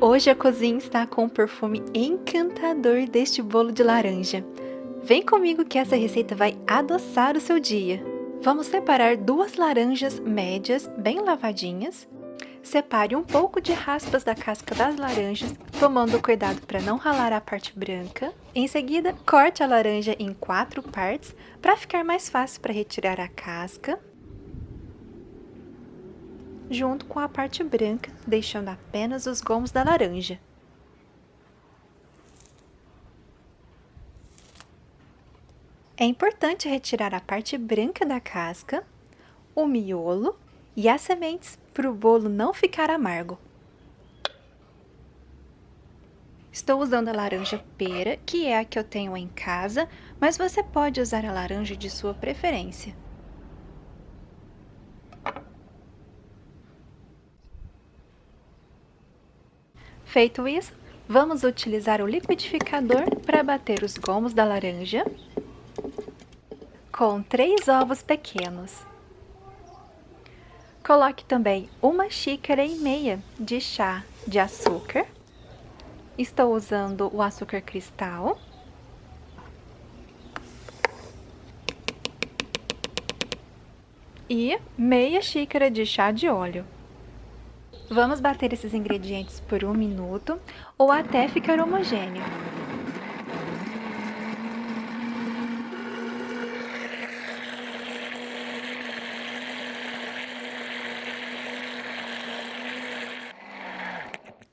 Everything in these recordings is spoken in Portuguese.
Hoje a cozinha está com um perfume encantador deste bolo de laranja. Vem comigo que essa receita vai adoçar o seu dia. Vamos separar 2 laranjas médias, bem lavadinhas. Separe um pouco de raspas da casca das laranjas, tomando cuidado para não ralar a parte branca. Em seguida, corte a laranja em 4 partes para ficar mais fácil para retirar a casca, junto com a parte branca, deixando apenas os gomos da laranja. É importante retirar a parte branca da casca, o miolo e as sementes para o bolo não ficar amargo. Estou usando a laranja pera, que é a que eu tenho em casa, mas você pode usar a laranja de sua preferência. Feito isso, vamos utilizar o liquidificador para bater os gomos da laranja com 3 ovos pequenos. Coloque também 1,5 xícaras de chá de açúcar. Estou usando o açúcar cristal. E meia xícara de chá de óleo. Vamos bater esses ingredientes por 1 minuto ou até ficar homogêneo.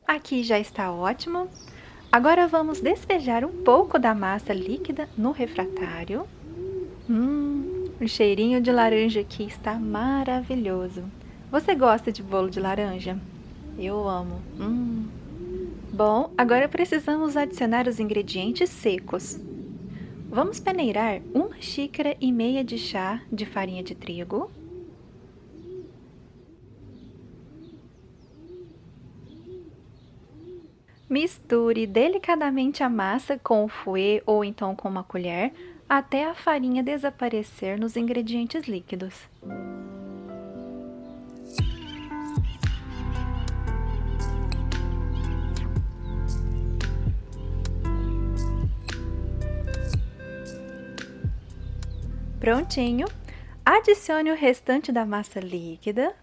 Aqui já está ótimo. Agora vamos despejar um pouco da massa líquida no refratário. O cheirinho de laranja aqui está maravilhoso. Você gosta de bolo de laranja? Eu amo. Bom, agora precisamos adicionar os ingredientes secos. Vamos peneirar 1,5 xícara de chá de farinha de trigo. Misture delicadamente a massa com o fouet ou então com uma colher, até a farinha desaparecer nos ingredientes líquidos. Prontinho! Adicione o restante da massa líquida.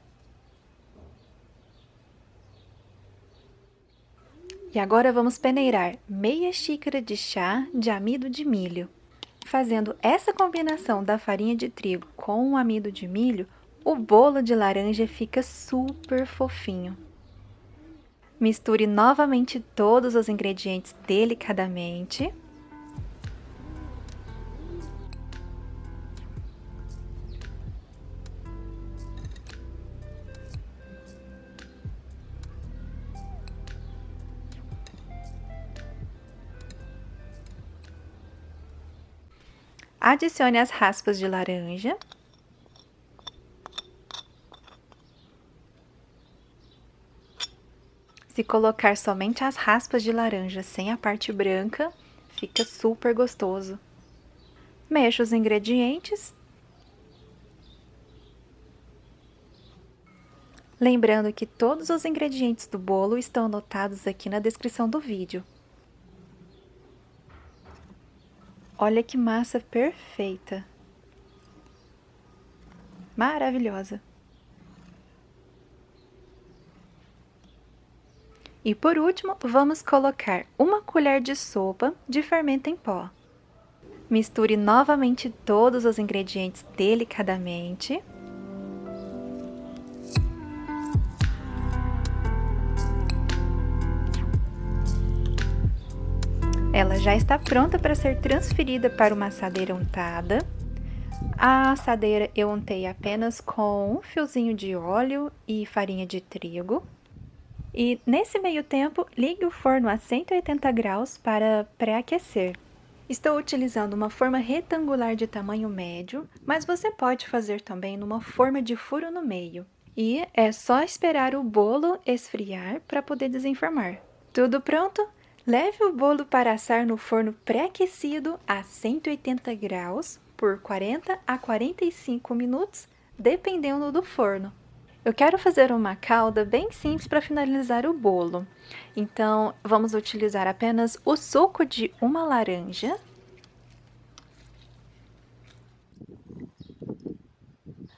E agora vamos peneirar meia xícara de chá de amido de milho. Fazendo essa combinação da farinha de trigo com o amido de milho, o bolo de laranja fica super fofinho. Misture novamente todos os ingredientes delicadamente. Adicione as raspas de laranja. Se colocar somente as raspas de laranja sem a parte branca, fica super gostoso. Mexa os ingredientes. Lembrando que todos os ingredientes do bolo estão anotados aqui na descrição do vídeo. Olha que massa perfeita! Maravilhosa! E por último, vamos colocar 1 colher de sopa de fermento em pó. Misture novamente todos os ingredientes delicadamente. Ela já está pronta para ser transferida para uma assadeira untada. A assadeira eu untei apenas com um fiozinho de óleo e farinha de trigo. E nesse meio tempo, ligue o forno a 180 graus para pré-aquecer. Estou utilizando uma forma retangular de tamanho médio, mas você pode fazer também numa forma de furo no meio. E é só esperar o bolo esfriar para poder desenformar. Tudo pronto? Leve o bolo para assar no forno pré-aquecido a 180 graus por 40 a 45 minutos, dependendo do forno. Eu quero fazer uma calda bem simples para finalizar o bolo. Então, vamos utilizar apenas o suco de uma laranja.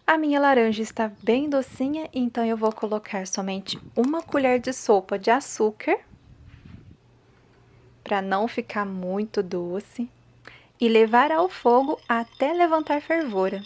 A minha laranja está bem docinha, então eu vou colocar somente uma colher de sopa de açúcar, para não ficar muito doce, e levar ao fogo até levantar fervura.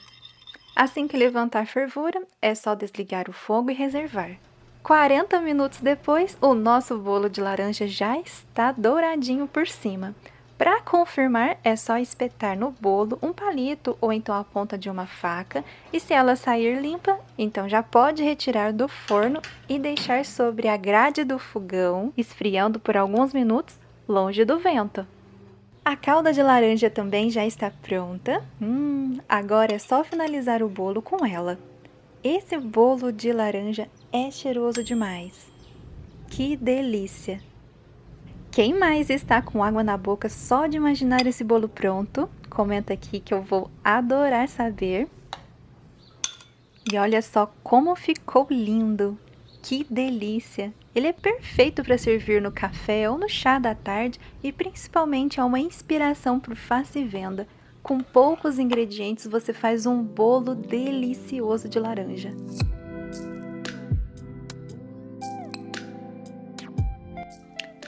Assim que levantar fervura, é só desligar o fogo e reservar. 40 minutos depois, o nosso bolo de laranja já está douradinho por cima. Para confirmar, é só espetar no bolo um palito ou então a ponta de uma faca, e se ela sair limpa, então já pode retirar do forno e deixar sobre a grade do fogão, esfriando por alguns minutos, longe do vento. A calda de laranja também já está pronta. Agora é só finalizar o bolo com ela. Esse bolo de laranja é cheiroso demais. Que delícia! Quem mais está com água na boca só de imaginar esse bolo pronto? Comenta aqui que eu vou adorar saber. E olha só como ficou lindo! Que delícia! Ele é perfeito para servir no café ou no chá da tarde e principalmente é uma inspiração para o faça e venda. Com poucos ingredientes você faz um bolo delicioso de laranja.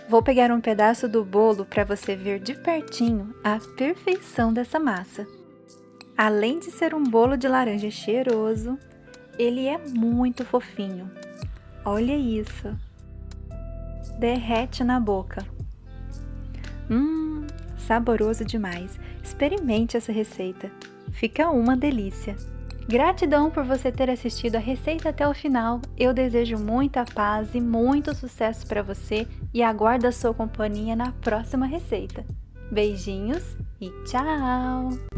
Vou pegar um pedaço do bolo para você ver de pertinho a perfeição dessa massa. Além de ser um bolo de laranja cheiroso, ele é muito fofinho. Olha isso! Derrete na boca. Saboroso demais! Experimente essa receita. Fica uma delícia! Gratidão por você ter assistido a receita até o final. Eu desejo muita paz e muito sucesso para você e aguardo a sua companhia na próxima receita. Beijinhos e tchau!